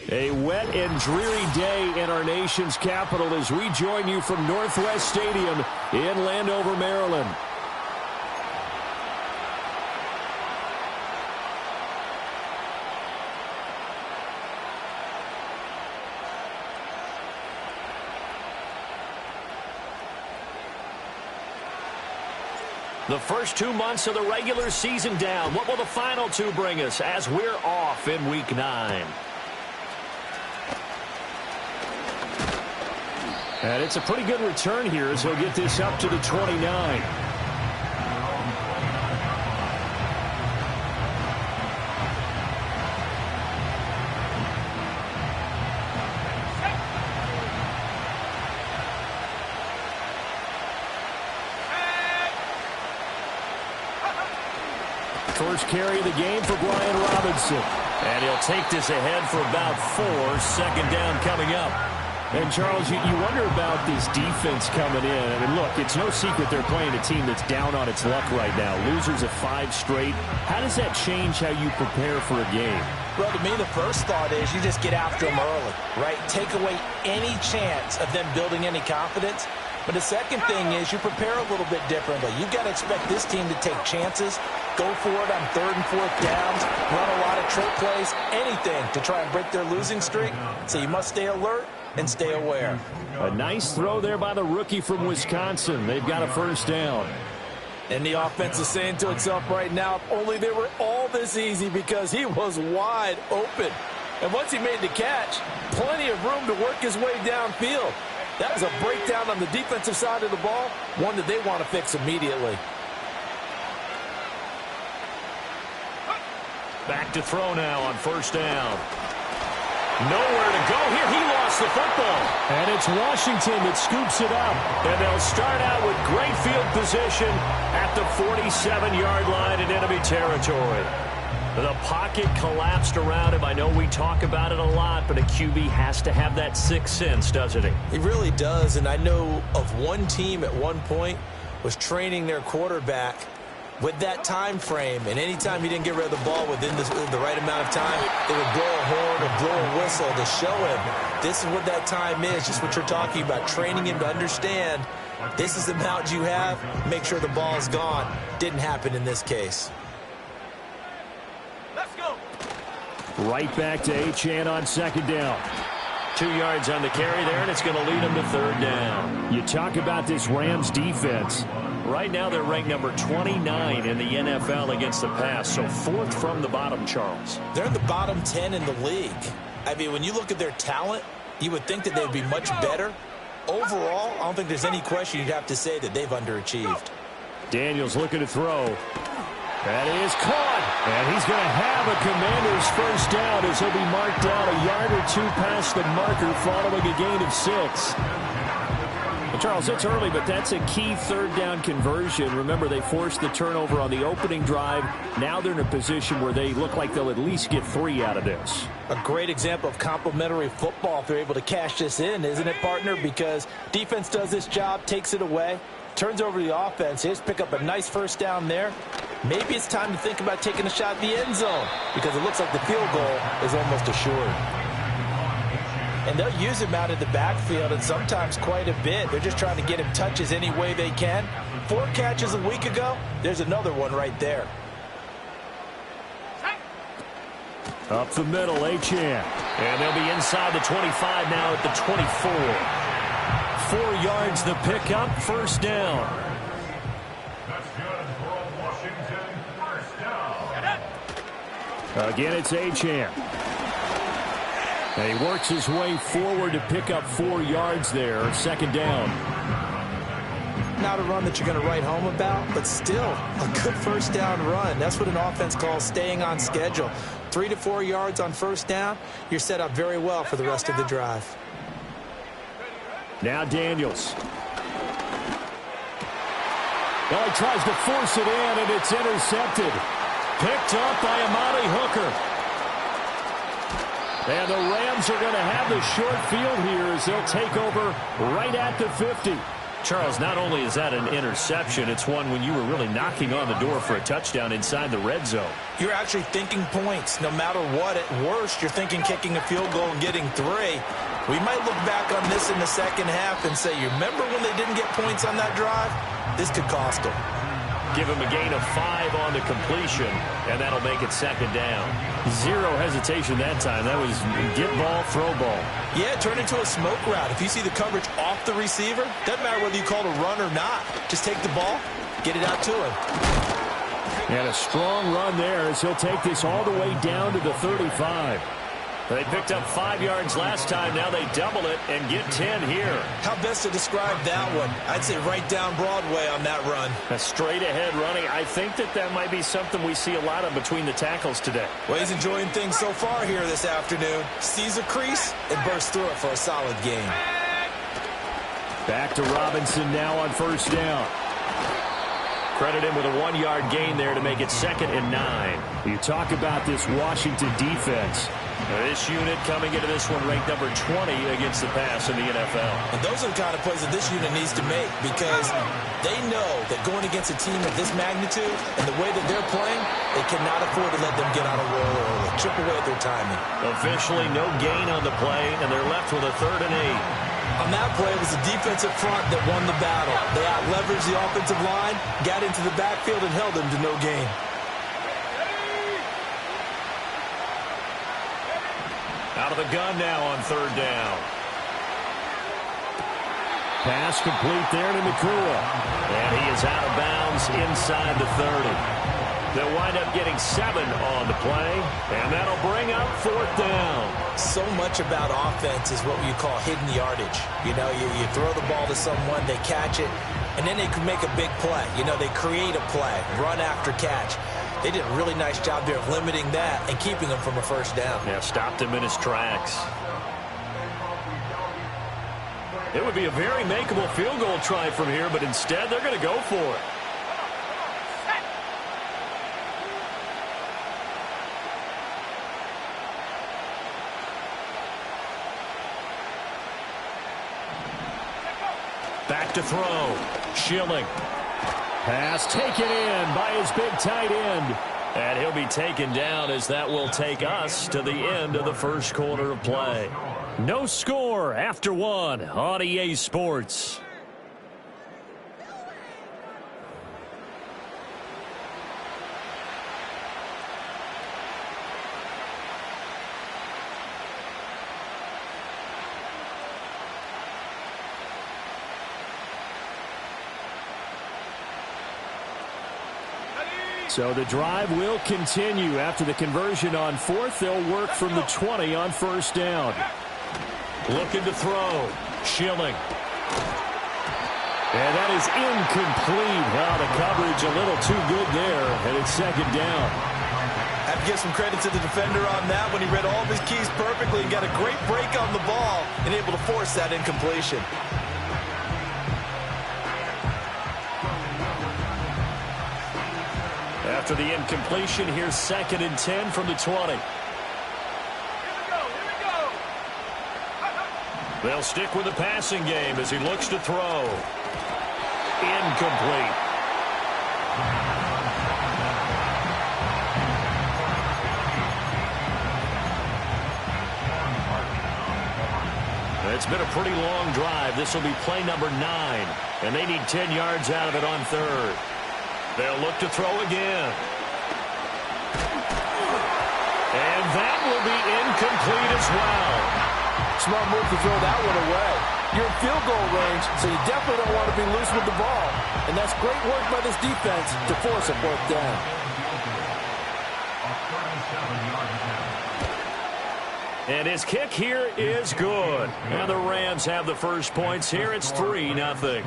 A wet and dreary day in our nation's capital as we join you from Northwest Stadium in Landover, Maryland. The first 2 months of the regular season down. What will the final two bring us as we're off in Week 9? And it's a pretty good return here as he'll get this up to the 29. First carry of the game for Brian Robinson. And he'll take this ahead for about 4. Second down coming up. And, Charles, you wonder about this defense coming in. I mean, look, it's no secret they're playing a team that's down on its luck right now. Losers of 5 straight. How does that change how you prepare for a game? Well, to me, the first thought is you just get after them early, right? Take away any chance of them building any confidence. But the second thing is you prepare a little bit differently. You've got to expect this team to take chances, go for it on 3rd and 4th downs, run a lot of trick plays, anything to try and break their losing streak. So you must stay alert and stay aware. A nice throw there by the rookie from Wisconsin. They've got a first down. And the offense is saying to itself right now, if only they were all this easy, because he was wide open. And once he made the catch, plenty of room to work his way downfield. That was a breakdown on the defensive side of the ball, one that they want to fix immediately. Back to throw now on first down. Nowhere to go here. He lost the football. And it's Washington that scoops it up. And they'll start out with great field position at the 47-yard line in enemy territory. The pocket collapsed around him. I know we talk about it a lot, but a QB has to have that sixth sense, doesn't he? He really does, and I know of one team at one point was training their quarterback with that time frame, and anytime he didn't get rid of the ball within the right amount of time, they would blow a horn or blow a whistle to show him this is what that time is, just what you're talking about, training him to understand this is the amount you have, make sure the ball's gone. Didn't happen in this case. Right back to Achane on second down. 2 yards on the carry there, and it's going to lead them to third down. You talk about this Rams defense. Right now they're ranked number 29 in the NFL against the pass, so 4th from the bottom, Charles. They're in the bottom 10 in the league. I mean, when you look at their talent, you would think that they'd be much better. Overall, I don't think there's any question you'd have to say that they've underachieved. Daniels looking to throw. That is caught, and he's going to have a Commander's first down as he'll be marked down a yard or 2 past the marker following a gain of 6. Well, Charles, it's early, but that's a key third down conversion. Remember, they forced the turnover on the opening drive. Now they're in a position where they look like they'll at least get 3 out of this. A great example of complementary football if they're able to cash this in, isn't it, partner? Because defense does this job, takes it away, turns over the offense. Here's pick up a nice first down there. Maybe it's time to think about taking a shot at the end zone because it looks like the field goal is almost assured. And they'll use him out of the backfield, and sometimes quite a bit. They're just trying to get him touches any way they can. 4 catches a week ago. There's another one right there. Up the middle, Achane. And they'll be inside the 25 now at the 24. 4 yards the pickup, first down. Again, it's Achane. And he works his way forward to pick up 4 yards there. Second down. Not a run that you're going to write home about, but still a good first down run. That's what an offense calls staying on schedule. 3 to 4 yards on first down. You're set up very well for the rest of the drive. Now Daniels. Well, he tries to force it in, and it's intercepted. Picked up by Amani Hooker. And the Rams are going to have the short field here as they'll take over right at the 50. Charles, not only is that an interception, it's one when you were really knocking on the door for a touchdown inside the red zone. You're actually thinking points. No matter what, at worst, you're thinking kicking a field goal and getting 3. We might look back on this in the second half and say, you remember when they didn't get points on that drive? This could cost them. Give him a gain of 5 on the completion, and that'll make it second down. Zero hesitation that time. That was get ball, throw ball. Yeah, turn into a smoke route. If you see the coverage off the receiver, doesn't matter whether you call it a run or not. Just take the ball, get it out to him. And a strong run there as he'll take this all the way down to the 35. They picked up 5 yards last time. Now they double it and get 10 here. How best to describe that one? I'd say right down Broadway on that run. A straight ahead running. I think that might be something we see a lot of between the tackles today. Well, he's enjoying things so far here this afternoon. Sees a crease and bursts through it for a solid gain. Back to Robinson now on first down. Credit him with a 1-yard gain there to make it 2nd and 9. You talk about this Washington defense. This unit coming into this one ranked number 20 against the pass in the NFL. And those are the kind of plays that this unit needs to make because they know that going against a team of this magnitude and the way that they're playing, they cannot afford to let them get on a roll early. Chip away at their timing. Officially no gain on the play, and they're left with a 3rd and 8. On that play, it was the defensive front that won the battle. They out-leveraged the offensive line, got into the backfield, and held them to no gain. Out of the gun now on 3rd down. Pass complete there to Nakua. And he is out of bounds inside the 30. They'll wind up getting 7 on the play, and that'll bring up 4th down. So much about offense is what you call hidden yardage. You know, you throw the ball to someone, they catch it, and then they can make a big play. You know, they create a play, run after catch. They did a really nice job there of limiting that and keeping him from a first down. Yeah, stopped him in his tracks. It would be a very makeable field goal try from here, but instead they're going to go for it. Back to throw. Schilling. Pass taken in by his big tight end. And he'll be taken down as that will take us to the end of the first quarter of play. No score after 1 on EA Sports. So the drive will continue. After the conversion on 4th, they'll work from the 20 on first down. Looking to throw. Schilling. And that is incomplete. Wow, the coverage a little too good there, and it's 2nd down. Have to give some credit to the defender on that when he read all of his keys perfectly and got a great break on the ball and able to force that incompletion. After the incompletion, here's 2nd and 10 from the 20. They'll stick with the passing game as he looks to throw. Incomplete. It's been a pretty long drive. This will be play number 9, and they need 10 yards out of it on 3rd. They'll look to throw again. And that will be incomplete as well. Smart move to throw that one away. You're in field goal range, so you definitely don't want to be loose with the ball. And that's great work by this defense to force a 4th down. And his kick here is good. And the Rams have the first points here. It's 3-0.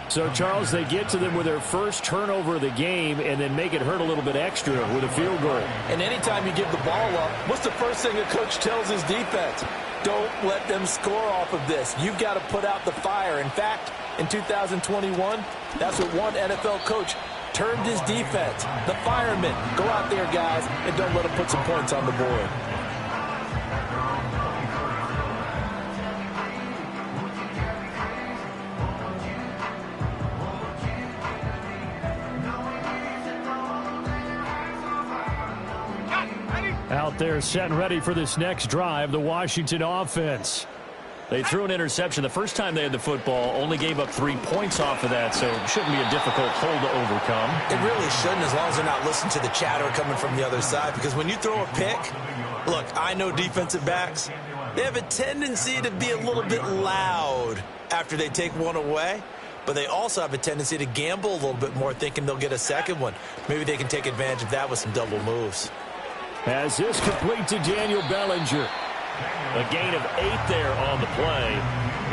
So, Charles, they get to them with their first turnover of the game and then make it hurt a little bit extra with a field goal. And anytime you give the ball up, what's the first thing a coach tells his defense? Don't let them score off of this. You've got to put out the fire. In fact, in 2021, that's what one NFL coach termed his defense. The firemen. Go out there, guys, and don't let them put some points on the board. out there setting ready for this next drive, the Washington offense. They threw an interception the first time they had the football, only gave up 3 points off of that, so it shouldn't be a difficult hole to overcome. It really shouldn't, as long as they're not listening to the chatter coming from the other side, because when you throw a pick, look, I know defensive backs, they have a tendency to be a little bit loud after they take one away, but they also have a tendency to gamble a little bit more, thinking they'll get a second one. Maybe they can take advantage of that with some double moves. As this complete to Daniel Bellinger. A gain of 8 there on the play.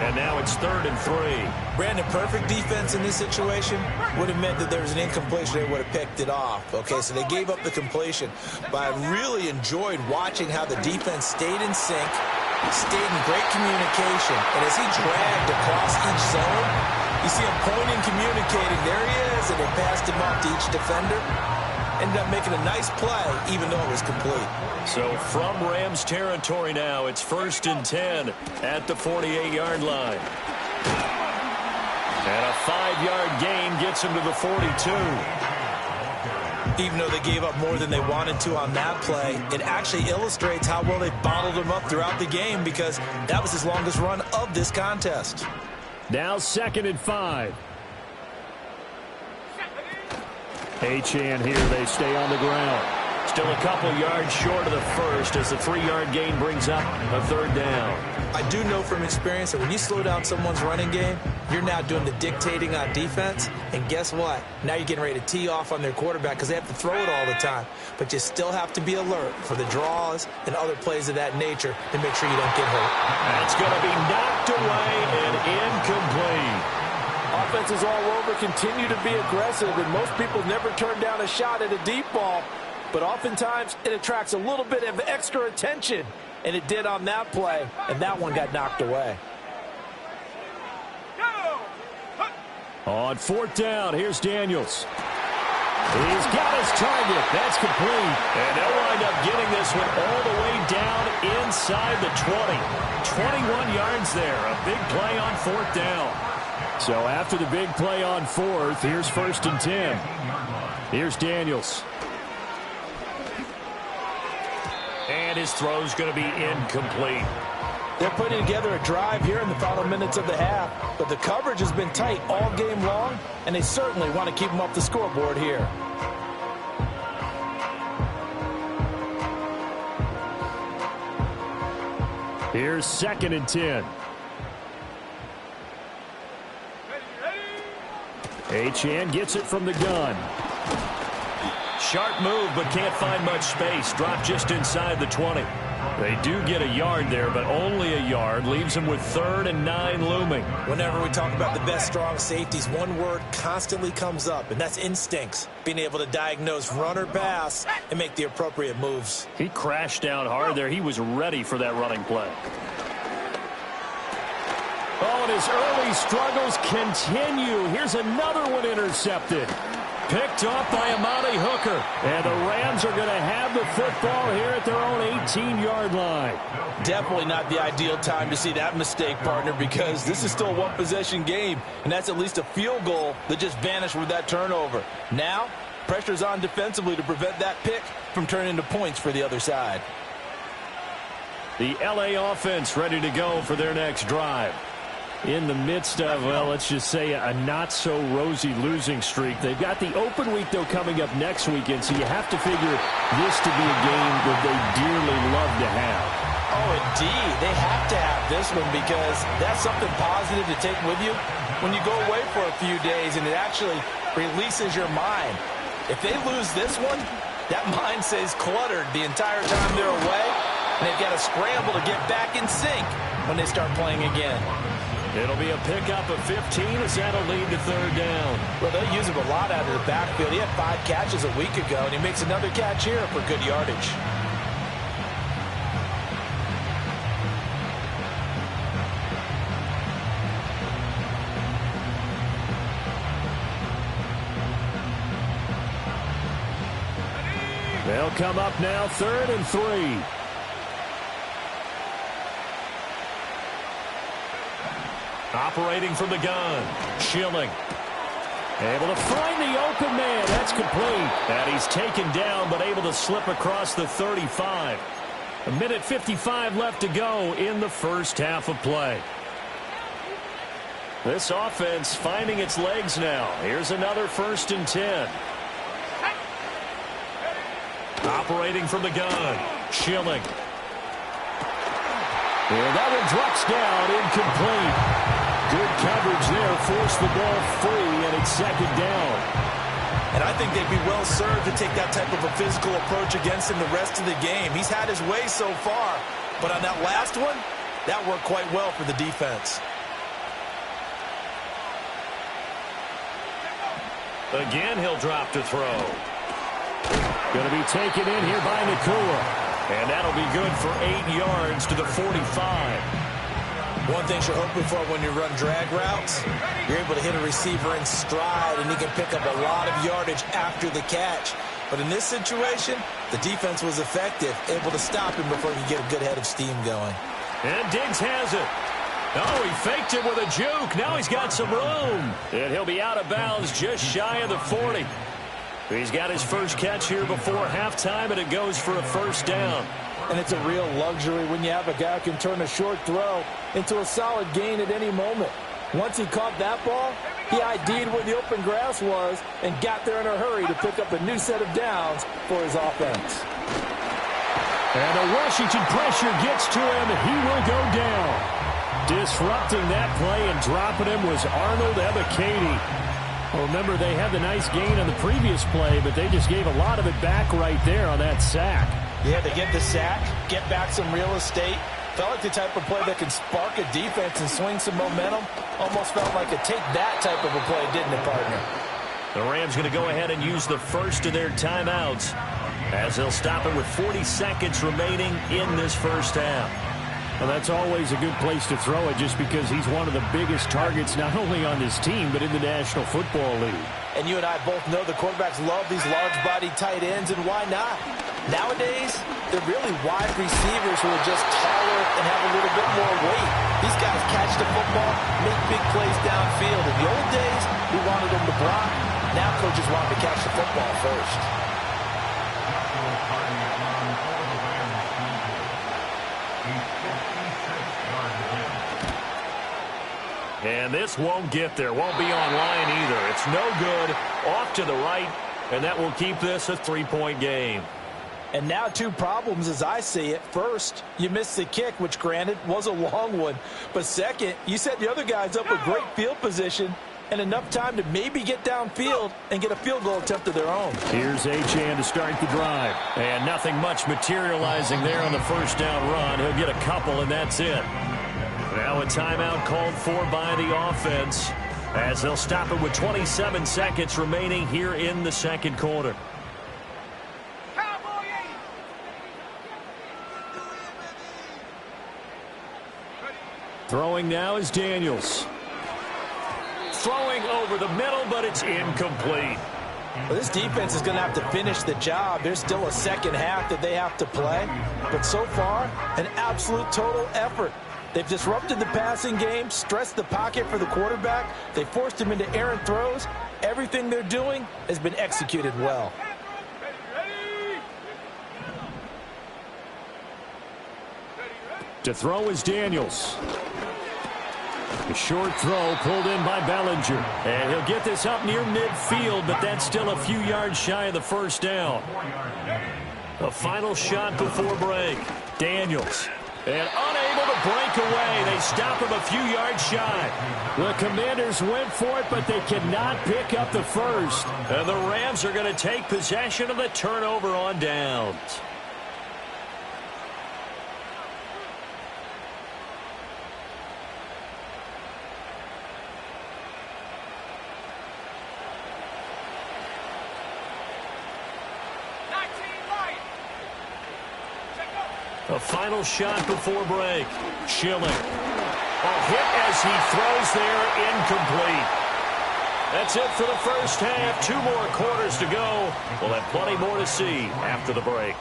And now it's 3rd and 3. Brandon, perfect defense in this situation would have meant that there was an incompletion. They would have picked it off. Okay, so they gave up the completion. But I really enjoyed watching how the defense stayed in sync, stayed in great communication. And as he dragged across each zone, you see him pointing, communicating. There he is, and they passed him off to each defender. Ended up making a nice play, even though it was complete. So from Rams territory now, it's 1st and 10 at the 48-yard line. And a 5-yard gain gets him to the 42. Even though they gave up more than they wanted to on that play, it actually illustrates how well they bottled him up throughout the game, because that was his longest run of this contest. Now 2nd and 5. Achane here, they stay on the ground. Still a couple yards short of the first as the 3-yard gain brings up a 3rd down. I do know from experience that when you slow down someone's running game, you're now doing the dictating on defense. And guess what? Now you're getting ready to tee off on their quarterback because they have to throw it all the time. But you still have to be alert for the draws and other plays of that nature to make sure you don't get hurt. That's going to be knocked away and incomplete. Offenses all over continue to be aggressive, and most people never turn down a shot at a deep ball. But oftentimes, it attracts a little bit of extra attention. And it did on that play, and that one got knocked away. On 4th down, here's Daniels. He's got his target. That's complete. And they'll wind up getting this one all the way down inside the 20. 21 yards there. A big play on 4th down. So after the big play on 4th, here's 1st and 10. Here's Daniels. And his throw's going to be incomplete. They're putting together a drive here in the final minutes of the half, but the coverage has been tight all game long, and they certainly want to keep them off the scoreboard here. Here's 2nd and 10. Achane gets it from the gun. Sharp move, but can't find much space. Dropped just inside the 20. They do get a yard there, but only a yard. Leaves them with 3rd and 9 looming. Whenever we talk about the best strong safeties, one word constantly comes up, and that's instincts. Being able to diagnose run or pass and make the appropriate moves. He crashed down hard there. He was ready for that running play. Oh, and his early struggles continue. Here's another one intercepted. Picked off by Amani Hooker. And the Rams are going to have the football here at their own 18-yard line. Definitely not the ideal time to see that mistake, partner, because this is still a one-possession game, and that's at least a field goal that just vanished with that turnover. Now, pressure's on defensively to prevent that pick from turning into points for the other side. The L.A. offense ready to go for their next drive. In the midst of, well, let's just say a not-so-rosy losing streak. They've got the open week, though, coming up next weekend, so you have to figure this to be a game that they dearly love to have. Oh, indeed. They have to have this one because that's something positive to take with you when you go away for a few days, and it actually releases your mind. If they lose this one, that mind stays cluttered the entire time they're away, and they've got to scramble to get back in sync when they start playing again. It'll be a pickup of 15 as that'll lead to 3rd down. Well, they'll use him a lot out of the backfield. He had 5 catches a week ago, and he makes another catch here for good yardage. They'll come up now 3rd and 3. Operating from the gun, Schilling. Able to find the open man. That's complete. And he's taken down, but able to slip across the 35. 1:55 left to go in the first half of play. This offense finding its legs now. Here's another 1st and 10. Operating from the gun. Schilling. And that one drops down, incomplete. Good coverage there, forced the ball free, and it's 2nd down. And I think they'd be well served to take that type of a physical approach against him the rest of the game. He's had his way so far, but on that last one, that worked quite well for the defense. Again, he'll drop to throw. Going to be taken in here by Nacua. And that'll be good for 8 yards to the 45. One thing you're hoping for when you run drag routes, you're able to hit a receiver in stride, and he can pick up a lot of yardage after the catch. But in this situation, the defense was effective, able to stop him before he could get a good head of steam going. And Diggs has it. Oh, he faked it with a juke. Now he's got some room. And he'll be out of bounds just shy of the 40. He's got his first catch here before halftime, and it goes for a 1st down. And it's a real luxury when you have a guy who can turn a short throw into a solid gain at any moment. Once he caught that ball, he ID'd where the open grass was and got there in a hurry to pick up a new set of downs for his offense. And the Washington pressure gets to him, and he will go down. Disrupting that play and dropping him was Arnold Ebiketie. Well, remember, they had the nice gain on the previous play, but they just gave a lot of it back right there on that sack. Yeah, they get the sack, get back some real estate. Felt like the type of play that can spark a defense and swing some momentum. Almost felt like a take-that type of a play, didn't it, partner? The Rams going to go ahead and use the first of their timeouts as they'll stop it with 40 seconds remaining in this first half. Well, that's always a good place to throw it just because he's one of the biggest targets not only on this team but in the National Football League. And you and I both know the quarterbacks love these large-bodied tight ends, and why not? Nowadays, they're really wide receivers who are just taller and have a little bit more weight. These guys catch the football, make big plays downfield. In the old days, we wanted them to block. Now coaches want to catch the football first. And this won't get there. Won't be online either. It's no good. Off to the right. And that will keep this a 3-point game. And now 2 problems as I see it. First, you missed the kick, which granted was a long one. But second, you set the other guys up with great field position and enough time to maybe get downfield and get a field goal attempt of their own. Here's Achane to start the drive. And nothing much materializing there on the first down run. He'll get a couple, and that's it. Now a timeout called for by the offense as they'll stop it with 27 seconds remaining here in the second quarter. Throwing now is Daniels. Throwing over the middle, but it's incomplete. Well, this defense is going to have to finish the job. There's still a second half that they have to play. But so far, an absolute total effort. They've disrupted the passing game, stressed the pocket for the quarterback. They forced him into errant throws. Everything they're doing has been executed well. To throw is Daniels. A short throw pulled in by Bellinger. And he'll get this up near midfield, but that's still a few yards shy of the first down. A final shot before break. Daniels. And unable to break away. They stop him a few yards shy. The Commanders went for it, but they cannot pick up the first. And the Rams are going to take possession of the turnover on downs. A final shot before break. Schilling. A hit as he throws there, incomplete. That's it for the first half. 2 more quarters to go. We'll have plenty more to see after the break.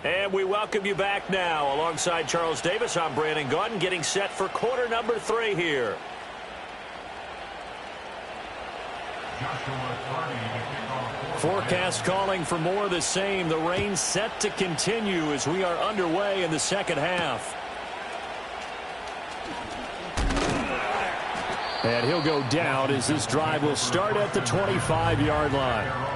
And we welcome you back now. Alongside Charles Davis, I'm Brandon Gaudin, getting set for quarter number 3 here. Forecast calling for more of the same. The rain set to continue as we are underway in the second half. And he'll go down as this drive will start at the 25-yard line.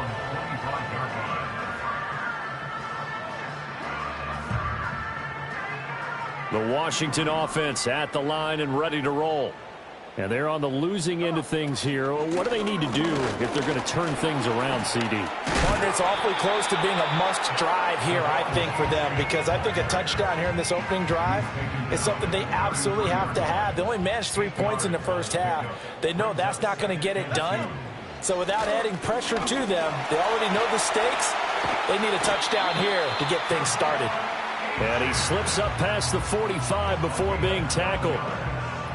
The Washington offense at the line and ready to roll. And they're on the losing end of things here. What do they need to do if they're going to turn things around, CD? Partner, it's awfully close to being a must-drive here, I think, for them, because I think a touchdown here in this opening drive is something they absolutely have to have. They only managed 3 points in the first half. They know that's not going to get it done. So without adding pressure to them, they already know the stakes. They need a touchdown here to get things started. And he slips up past the 45 before being tackled.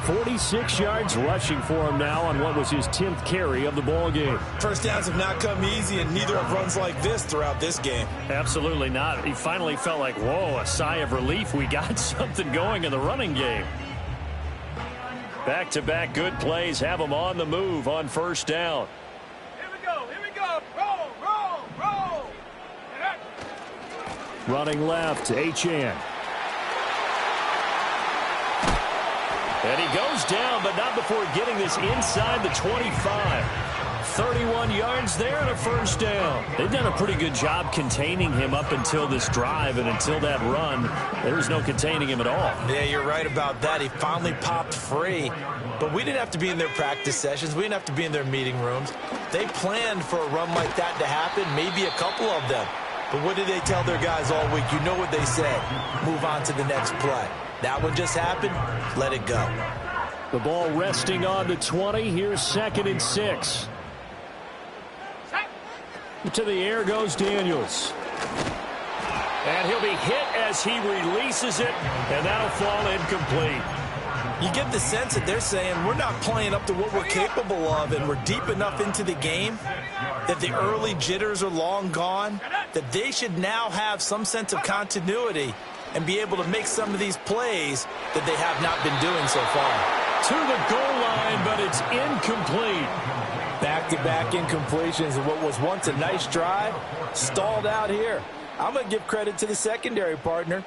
46 yards rushing for him now on what was his 10th carry of the ball game. First downs have not come easy, and neither have runs like this throughout this game. Absolutely not. He finally felt like, whoa, a sigh of relief. We got something going in the running game. Back-to-back good plays have him on the move on first down. Here we go. Roll, roll, roll. Running left, Achane. And he goes down, but not before getting this inside the 25. 31 yards there and a first down. They've done a pretty good job containing him up until this drive, and until that run, there was no containing him at all. Yeah, you're right about that. He finally popped free. But we didn't have to be in their practice sessions. We didn't have to be in their meeting rooms. They planned for a run like that to happen, maybe a couple of them. But what did they tell their guys all week? You know what they said. Move on to the next play. That one just happened. Let it go. The ball resting on the 20. Here's 2nd and 6. To the air goes Daniels. And he'll be hit as he releases it, and that'll fall incomplete. You get the sense that they're saying we're not playing up to what we're capable of, and we're deep enough into the game that the early jitters are long gone, that they should now have some sense of continuity and be able to make some of these plays that they have not been doing so far. To the goal line, but it's incomplete. Back-to-back incompletions of what was once a nice drive, stalled out here. I'm going to give credit to the secondary partner.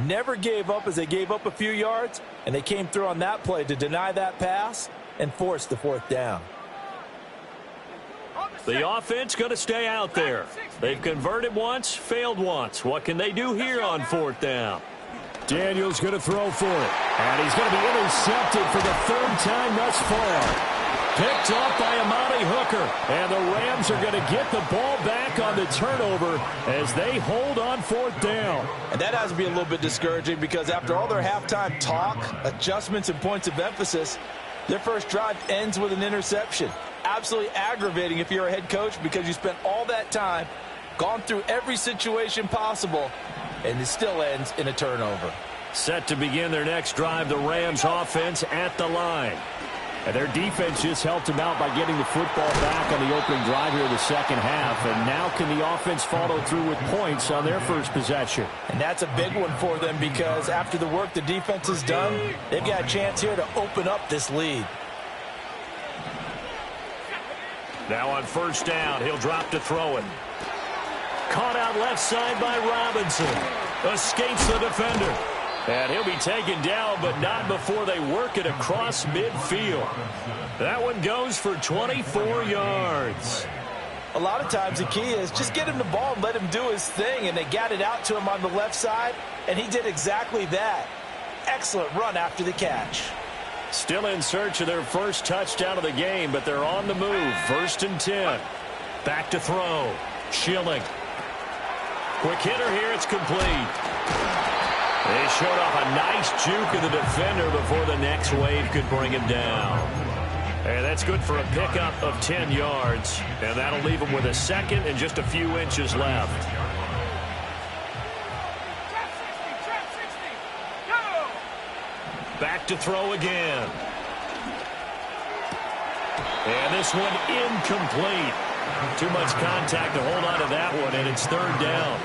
Never gave up as they gave up a few yards, and they came through on that play to deny that pass and force the 4th down. The offense going to stay out there. They've converted once, failed once. What can they do here on 4th down? Daniels going to throw for it. And he's going to be intercepted for the 3rd time thus far. Picked off by Amani Hooker. And the Rams are going to get the ball back on the turnover as they hold on 4th down. And that has to be a little bit discouraging because after all their halftime talk, adjustments, and points of emphasis, their first drive ends with an interception. Absolutely aggravating if you're a head coach because you spent all that time, gone through every situation possible, and it still ends in a turnover. Set to begin their next drive, the Rams offense at the line. And their defense just helped them out by getting the football back on the opening drive here in the second half. And now can the offense follow through with points on their first possession? And that's a big one for them because after the work the defense has done, they've got a chance here to open up this lead. Now on first down, he'll drop to throw it. Caught out left side by Robinson. Escapes the defender. And he'll be taken down, but not before they work it across midfield. That one goes for 24 yards. A lot of times the key is just get him the ball and let him do his thing, and they got it out to him on the left side, and he did exactly that. Excellent run after the catch. Still in search of their first touchdown of the game, but they're on the move. 1st and 10. Back to throw. Schilling. Quick hitter here. It's complete. They showed off a nice juke of the defender before the next wave could bring him down. And that's good for a pickup of 10 yards. And that'll leave him with a 2nd and just a few inches left. Back to throw again. And this one incomplete. Too much contact to hold on to that one, and it's third down.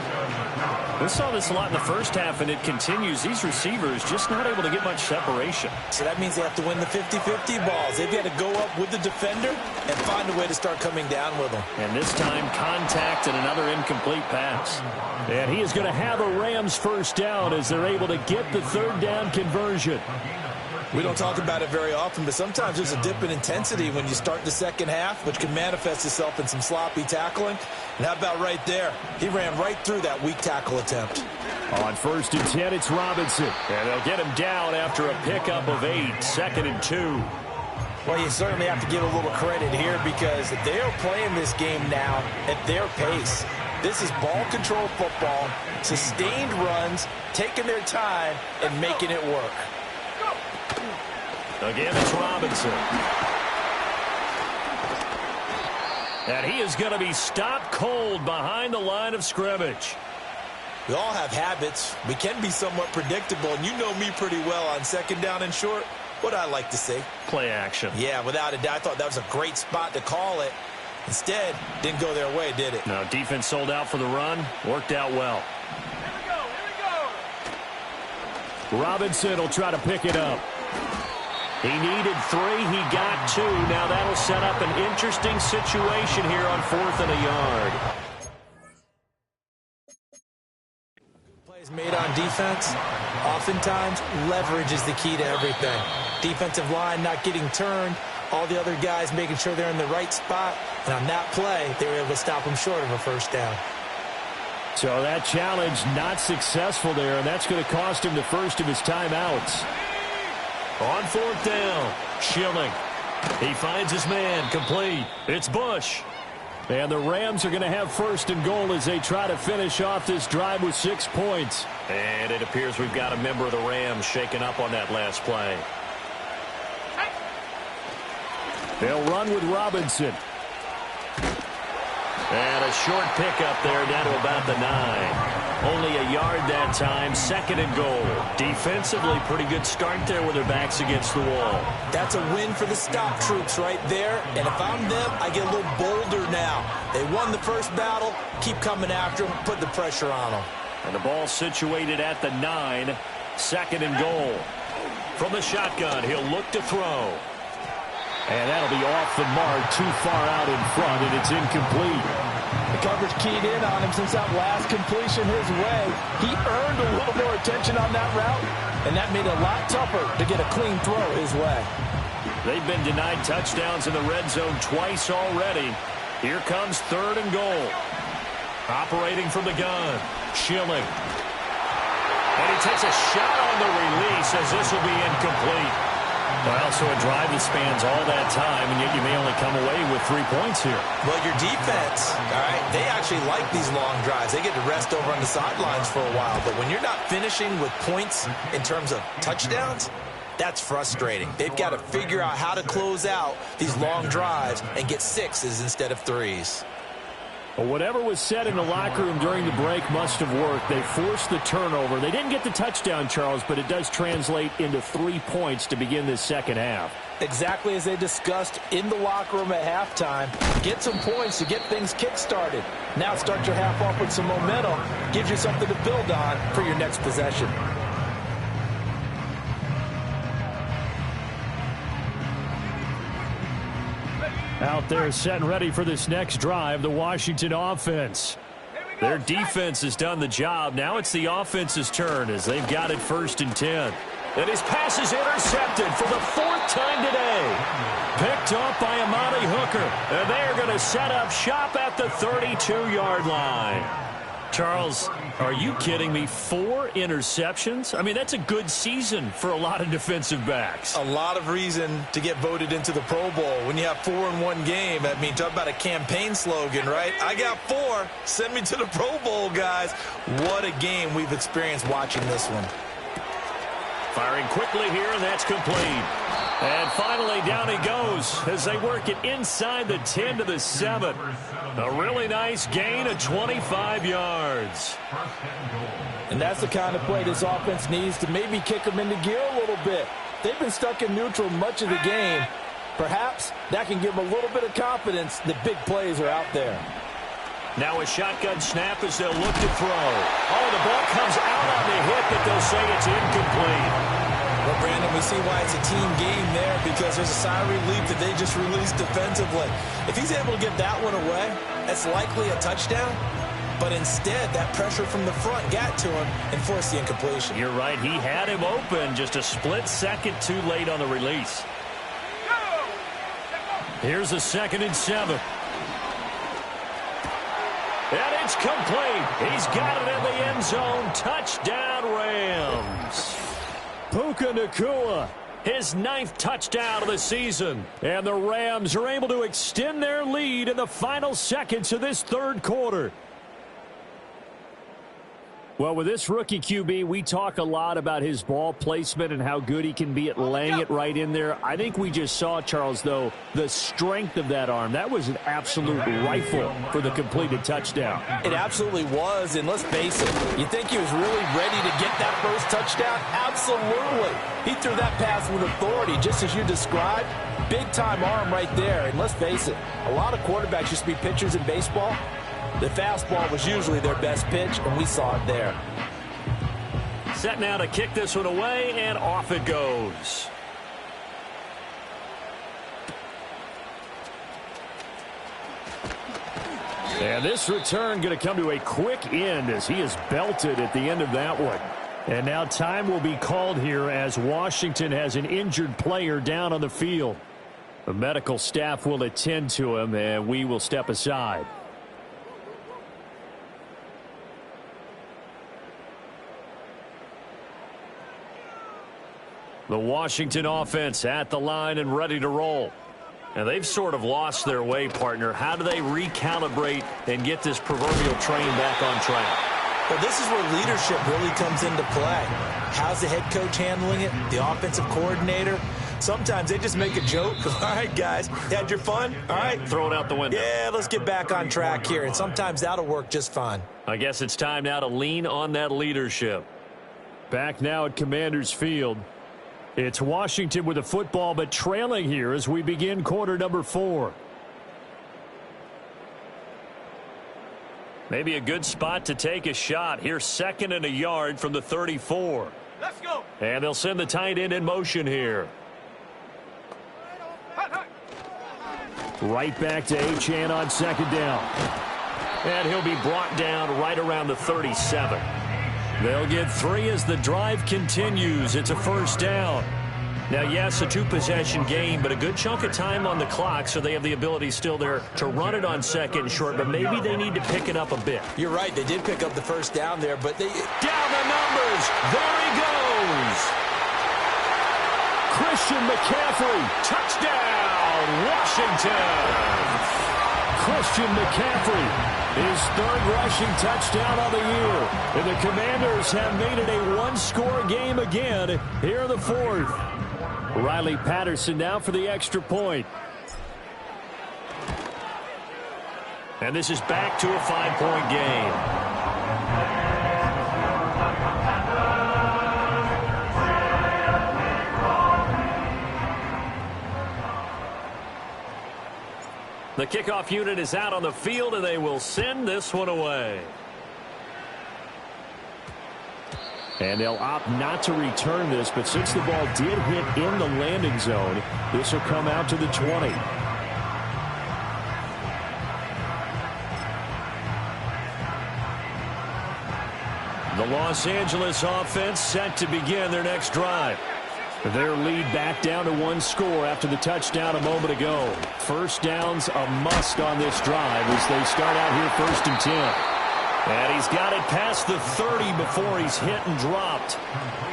We saw this a lot in the first half, and it continues. These receivers just not able to get much separation. So that means they have to win the 50-50 balls. They've got to go up with the defender and find a way to start coming down with them. And this time, contact and another incomplete pass. And he is going to have a Rams first down as they're able to get the third down conversion. We don't talk about it very often, but sometimes there's a dip in intensity when you start the second half, which can manifest itself in some sloppy tackling. And how about right there? He ran right through that weak tackle attempt. On 1st and 10, it's Robinson. And they'll get him down after a pickup of 8, 2nd and 2. Well, you certainly have to give a little credit here because they are playing this game now at their pace. This is ball control football, sustained runs, taking their time, and making it work. Again, it's Robinson. And he is going to be stopped cold behind the line of scrimmage. We all have habits. We can be somewhat predictable, and you know me pretty well on 2nd down and short. What I like to see. Play action. Yeah, without a doubt. I thought that was a great spot to call it. Instead, didn't go their way, did it? No, defense sold out for the run. Worked out well. Here we go. Robinson will try to pick it up. He needed 3. He got 2. Now that'll set up an interesting situation here on 4th and a yard. Plays made on defense. Oftentimes, leverage is the key to everything. Defensive line not getting turned. All the other guys making sure they're in the right spot. And on that play, they were able to stop him short of a first down. So that challenge not successful there, and that's going to cost him the first of his timeouts. On 4th down, Schilling. He finds his man, complete. It's Bush. And the Rams are going to have 1st and goal as they try to finish off this drive with 6 points. And it appears we've got a member of the Rams shaken up on that last play. They'll run with Robinson. And a short pickup there down to about the 9. Only a yard that time, 2nd and goal. Defensively, pretty good start there with their backs against the wall. That's a win for the stop troops right there. And if I'm them, I get a little bolder now. They won the first battle. Keep coming after them. Put the pressure on them. And the ball situated at the 9. 2nd and goal. From the shotgun, he'll look to throw. And that'll be off the mark, too far out in front, and it's incomplete. The coverage keyed in on him since that last completion his way. He earned a little more attention on that route, and that made it a lot tougher to get a clean throw his way. They've been denied touchdowns in the red zone twice already. Here comes 3rd and goal. Operating from the gun, Schilling. And he takes a shot on the release as this will be incomplete. Well, so a drive that spans all that time, and yet you may only come away with 3 points here. Well, your defense, all right, they actually like these long drives. They get to rest over on the sidelines for a while. But when you're not finishing with points in terms of touchdowns, that's frustrating. They've got to figure out how to close out these long drives and get 6s instead of 3s. Well, whatever was said in the locker room during the break must have worked. They forced the turnover. They didn't get the touchdown, Charles, but it does translate into 3 points to begin this second half. Exactly as they discussed in the locker room at halftime. Get some points to get things kick-started. Now start your half off with some momentum. Gives you something to build on for your next possession. Out there set and ready for this next drive, the Washington offense. Their defense has done the job. Now it's the offense's turn as they've got it 1st and 10. And his pass is intercepted for the 4th time today. Picked up by Amani Hooker. And they are going to set up shop at the 32-yard line. Charles, are you kidding me? 4 interceptions? I mean, that's a good season for a lot of defensive backs. A lot of reason to get voted into the Pro Bowl. When you have 4 in one game, I mean, talk about a campaign slogan, right? I got 4. Send me to the Pro Bowl, guys. What a game we've experienced watching this one. Firing quickly here, and that's complete. And finally, down he goes as they work it inside the 10 to the 7. A really nice gain of 25 yards. And that's the kind of play this offense needs to maybe kick them into gear a little bit. They've been stuck in neutral much of the game. Perhaps that can give them a little bit of confidence that big plays are out there. Now a shotgun snap as they'll look to throw. Oh, the ball comes out on the hit, but they'll say it's incomplete. Well, Brandon, we see why it's a team game there, because there's a sigh of relief that they just released defensively. If he's able to get that one away, that's likely a touchdown. But instead, that pressure from the front got to him and forced the incompletion. You're right. He had him open, just a split second too late on the release. Here's a 2nd and 7. And it's complete. He's got it in the end zone. Touchdown, Rams. Puka Nacua, his 9th touchdown of the season. And the Rams are able to extend their lead in the final seconds of this 3rd quarter. Well, with this rookie QB, we talk a lot about his ball placement and how good he can be at laying it right in there. I think we just saw, Charles, though, the strength of that arm. That was an absolute rifle for the completed touchdown. It absolutely was, and let's face it, you think he was really ready to get that first touchdown? Absolutely. He threw that pass with authority, just as you described. Big-time arm right there, and let's face it, a lot of quarterbacks used to be pitchers in baseball. The fastball was usually their best pitch, and we saw it there. Set now to kick this one away, and off it goes. And this return going to come to a quick end as he is belted at the end of that one. And now time will be called here as Washington has an injured player down on the field. The medical staff will attend to him, and we will step aside. The Washington offense at the line and ready to roll. And they've sort of lost their way, partner. How do they recalibrate and get this proverbial train back on track? Well, this is where leadership really comes into play. How's the head coach handling it? The offensive coordinator? Sometimes they just make a joke. All right, guys, had your fun? All right. Throw it out the window. Yeah, let's get back on track here. And sometimes that'll work just fine. I guess it's time now to lean on that leadership. Back now at Commanders Field. It's Washington with the football, but trailing here as we begin quarter number 4. Maybe a good spot to take a shot. Here's 2nd and a yard from the 34. Let's go. And they'll send the tight end in motion here. Right back to Achane on 2nd down. And he'll be brought down right around the 37. They'll get 3 as the drive continues. It's a 1st down. Now, yes, a 2-possession game, but a good chunk of time on the clock, so they have the ability still there to run it on 2nd and short, but maybe they need to pick it up a bit. You're right. They did pick up the 1st down there, but they... Down the numbers. There he goes. Christian McCaffrey. Touchdown, Washington. Christian McCaffrey. His 3rd rushing touchdown of the year. And the Commanders have made it a 1-score game again here in the 4th. Riley Patterson now for the extra point. And this is back to a 5-point game. The kickoff unit is out on the field, and they will send this one away. And they'll opt not to return this, but since the ball did hit in the landing zone, this will come out to the 20. The Los Angeles offense set to begin their next drive. Their lead back down to 1 score after the touchdown a moment ago. 1st down's a must on this drive as they start out here 1st and 10. And he's got it past the 30 before he's hit and dropped.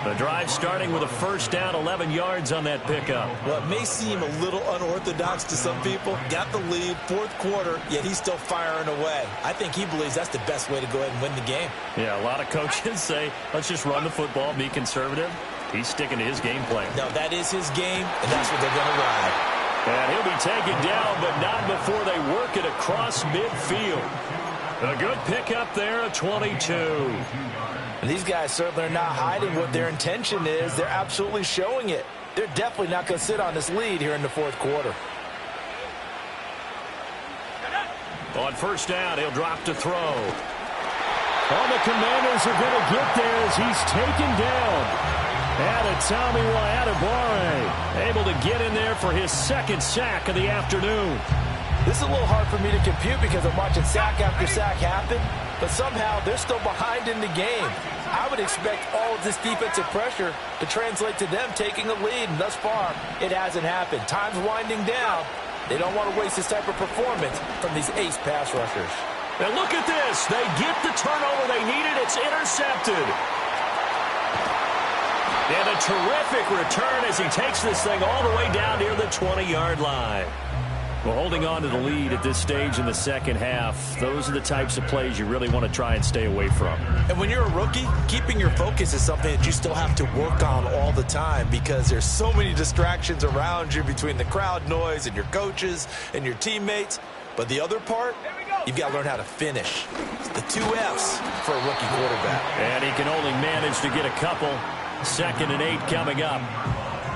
The drive starting with a 1st down, 11 yards on that pickup. Well, it may seem a little unorthodox to some people. Got the lead, 4th quarter, yet he's still firing away. I think he believes that's the best way to go ahead and win the game. Yeah, a lot of coaches say, let's just run the football, be conservative. He's sticking to his game plan. No, that is his game, and that's what they're going to ride. And he'll be taken down, but not before they work it across midfield. A good pickup there at 22. And these guys certainly are not hiding what their intention is. They're absolutely showing it. They're definitely not going to sit on this lead here in the fourth quarter. On first down, he'll drop to throw. Oh, the Commanders are going to get there as he's taken down. Adetomiwa Adebawore able to get in there for his second sack of the afternoon. This is a little hard for me to compute because I'm watching sack after sack happen, but somehow they're still behind in the game. I would expect all of this defensive pressure to translate to them taking a lead, and thus far, it hasn't happened. Time's winding down. They don't want to waste this type of performance from these ace pass rushers. And look at this. They get the turnover they needed. It's intercepted. And a terrific return as he takes this thing all the way down near the 20-yard line. Well, holding on to the lead at this stage in the second half, those are the types of plays you really want to try and stay away from. And when you're a rookie, keeping your focus is something that you still have to work on all the time because there's so many distractions around you between the crowd noise and your coaches and your teammates. But the other part, you've got to learn how to finish. It's the 2 F's for a rookie quarterback. And he can only manage to get a couple. 2nd and 8 coming up.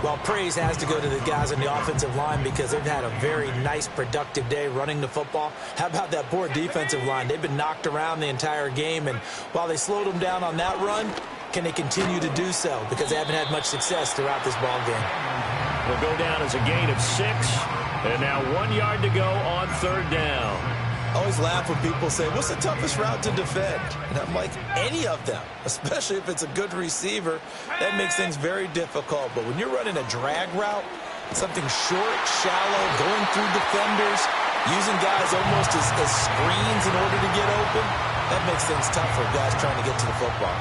Well, praise has to go to the guys on the offensive line because they've had a very nice, productive day running the football. How about that poor defensive line? They've been knocked around the entire game, and while they slowed them down on that run, can they continue to do so? Because they haven't had much success throughout this ball game. Will go down as a gain of 6, and now 1 yard to go on 3rd down. I always laugh when people say, what's the toughest route to defend? And I'm like, any of them, especially if it's a good receiver. That makes things very difficult. But when you're running a drag route, something short, shallow, going through defenders, using guys almost as screens in order to get open, that makes things tough for guys trying to get to the football.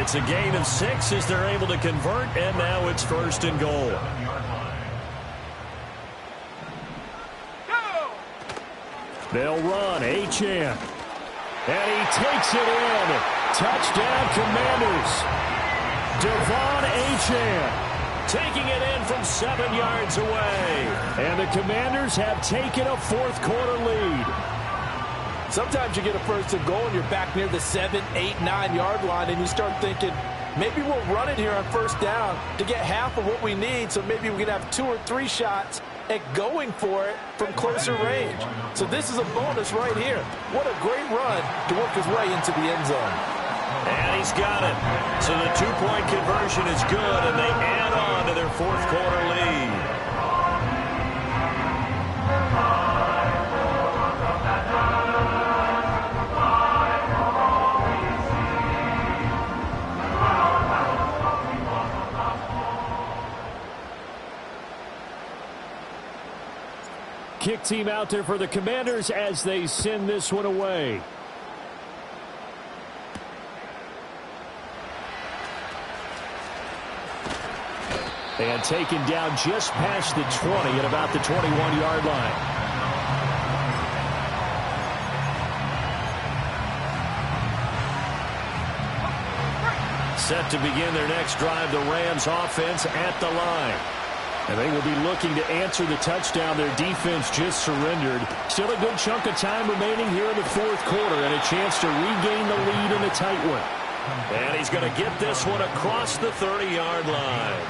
It's a gain of 6 as they're able to convert, and now it's 1st and goal. They'll run, Achane. And he takes it in. Touchdown, Commanders. Devon Achane taking it in from 7 yards away. And the Commanders have taken a fourth quarter lead. Sometimes you get a 1st and goal and you're back near the 7, 8, 9 yard line and you start thinking, maybe we'll run it here on 1st down to get half of what we need, so maybe we can have 2 or 3 shots at going for it from closer range. So this is a bonus right here. What a great run to work his way into the end zone. And he's got it. So the 2-point conversion is good, and they add on to their fourth quarter lead. Kick team out there for the Commanders as they send this one away. And taken down just past the 20 at about the 21-yard line. Set to begin their next drive, the Rams offense at the line. And they will be looking to answer the touchdown their defense just surrendered. Still a good chunk of time remaining here in the fourth quarter and a chance to regain the lead in a tight one. And he's going to get this one across the 30-yard line.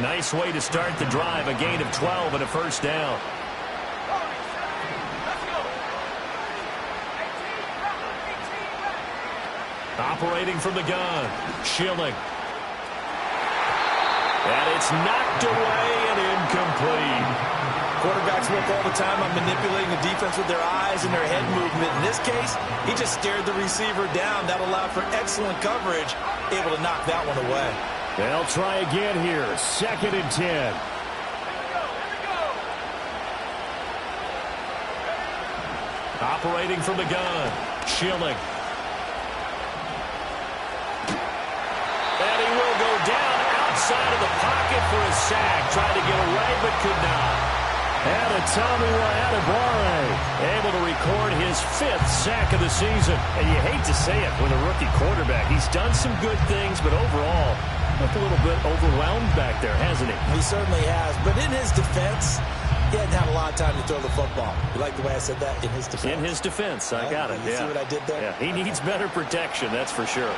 Nice way to start the drive, a gain of 12 and a 1st down. Operating from the gun, Schilling. And it's knocked away and incomplete. Quarterbacks work all the time on manipulating the defense with their eyes and their head movement. In this case, he just stared the receiver down. That allowed for excellent coverage, able to knock that one away. They'll try again here, 2nd and 10. Operating from the gun, Schilling. And he will go down outside of the pocket for a sack. Tried to get away, but could not. Adetomiwa Adebawore able to record his 5th sack of the season. And you hate to say it with a rookie quarterback. He's done some good things, but overall, looked a little bit overwhelmed back there, hasn't he? He certainly has. But in his defense, he hadn't had a lot of time to throw the football. You like the way I said that? In his defense. In his defense. I got it. You see what I did there? Yeah, he needs better protection, that's for sure.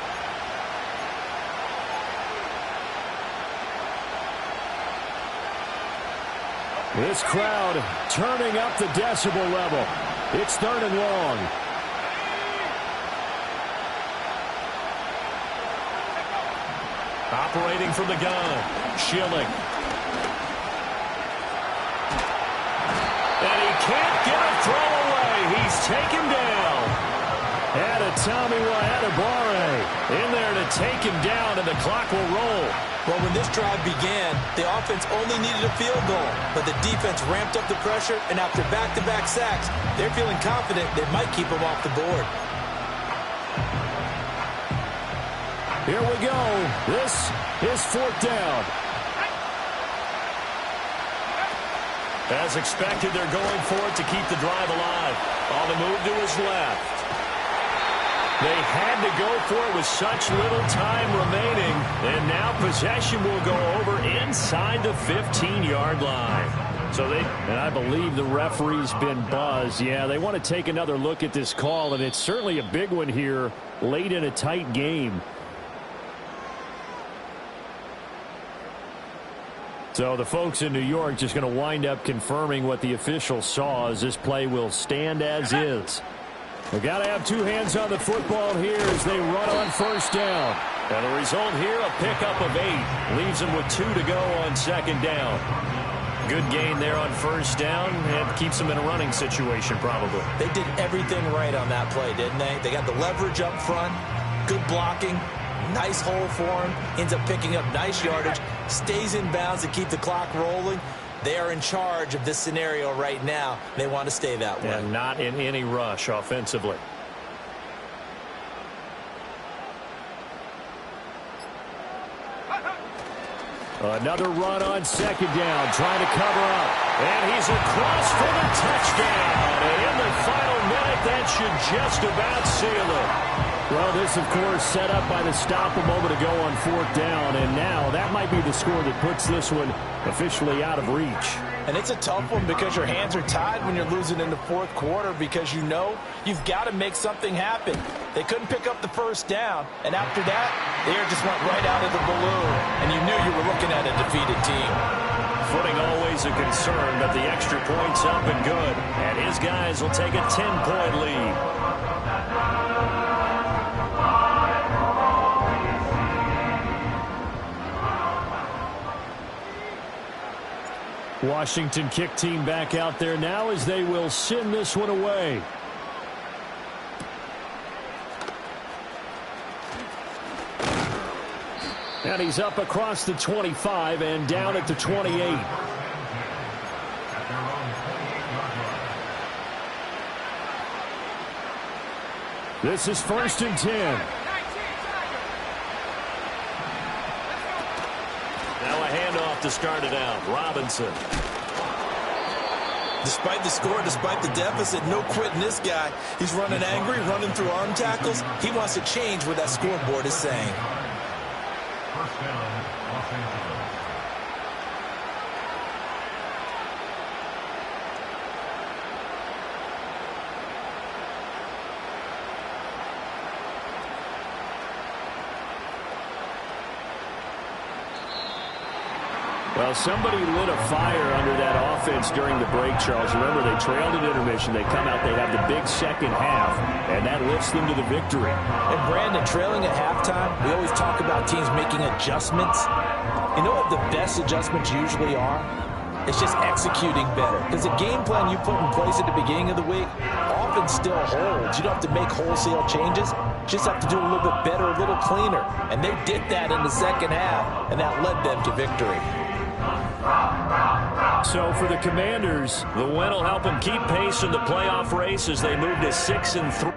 This crowd turning up the decibel level. It's 3rd and long. Operating from the gun, Schilling. And he can't get a throw away. He's taken down. And Tommy Adebawore in there to take him down, and the clock will roll. Well, when this drive began, the offense only needed a field goal, but the defense ramped up the pressure, and after back-to-back sacks, they're feeling confident they might keep them off the board. Here we go. This is 4th down. As expected, they're going for it to keep the drive alive. On the move to his left. They had to go for it with such little time remaining. And now possession will go over inside the 15-yard line. So and I believe the referee's been buzzed. Yeah, they want to take another look at this call, and it's certainly a big one here late in a tight game. So the folks in New York just going to wind up confirming what the official saw, as this play will stand as is. They've got to have 2 hands on the football here as they run on 1st down. And the result here, a pickup of 8. Leaves them with 2 to go on 2nd down. Good gain there on 1st down, and keeps them in a running situation probably. They did everything right on that play, didn't they? They got the leverage up front, good blocking, nice hole for him, ends up picking up nice yardage, stays in bounds to keep the clock rolling. They are in charge of this scenario right now. They want to stay that way. And not in any rush offensively. Another run on 2nd down, trying to cover up. And he's across for the touchdown. And in the final minute, that should just about seal it. Well, this, of course, set up by the stop a moment ago on 4th down. And now that might be the score that puts this one officially out of reach. And it's a tough one because your hands are tied when you're losing in the 4th quarter, because you know you've got to make something happen. They couldn't pick up the 1st down, and after that, the air just went right out of the balloon, and you knew you were looking at a defeated team. Footing always a concern, but the extra point's up and good, and his guys will take a 10-point lead. Washington kick team back out there now as they will send this one away. And he's up across the 25 and down at the 28. This is 1st and 10. Now a handoff to start it out. Robinson. Despite the score, despite the deficit, no quitting this guy. He's running angry, running through arm tackles. He wants to change what that scoreboard is saying. First down, Los Angeles. Well, somebody lit a fire under that offense during the break, Charles. Remember, they trailed at intermission. They come out, they have the big second half, and that lifts them to the victory. And, Brandon, trailing at halftime, we always talk about teams making adjustments. You know what the best adjustments usually are? It's just executing better. Because the game plan you put in place at the beginning of the week often still holds. You don't have to make wholesale changes. You just have to do a little bit better, a little cleaner. And they did that in the second half, and that led them to victory. So for the Commanders, the win will help them keep pace in the playoff race as they move to 6-3.